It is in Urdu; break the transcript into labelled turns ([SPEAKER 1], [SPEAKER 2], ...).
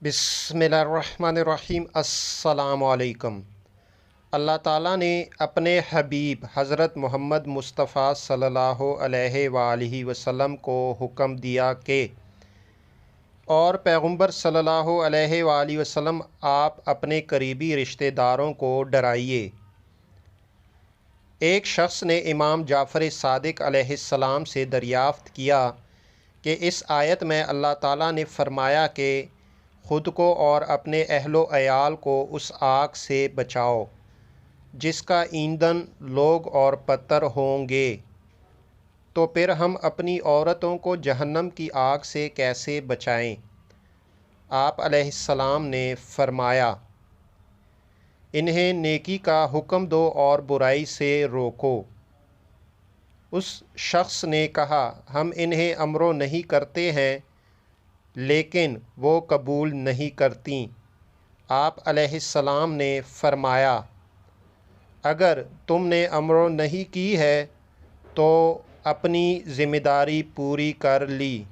[SPEAKER 1] بسم اللہ الرحمن الرحیم۔ السلام علیکم۔ اللہ تعالیٰ نے اپنے حبیب حضرت محمد مصطفیٰ صلی اللہ علیہ وآلہ وسلم کو حکم دیا کہ اور پیغمبر صلی اللہ علیہ وآلہ وسلم آپ اپنے قریبی رشتہ داروں کو ڈرائیے۔ ایک شخص نے امام جعفر صادق علیہ السلام سے دریافت کیا کہ اس آیت میں اللہ تعالیٰ نے فرمایا کہ خود کو اور اپنے اہل و عیال کو اس آگ سے بچاؤ جس کا ایندھن لوگ اور پتھر ہوں گے، تو پھر ہم اپنی عورتوں کو جہنم کی آگ سے کیسے بچائیں؟ آپ علیہ السلام نے فرمایا، انہیں نیکی کا حکم دو اور برائی سے روکو۔ اس شخص نے کہا، ہم انہیں امر نہیں کرتے ہیں لیکن وہ قبول نہیں کرتیں۔ آپ علیہ السلام نے فرمایا، اگر تم نے امر نہیں کی ہے تو اپنی ذمہ داری پوری کر لی۔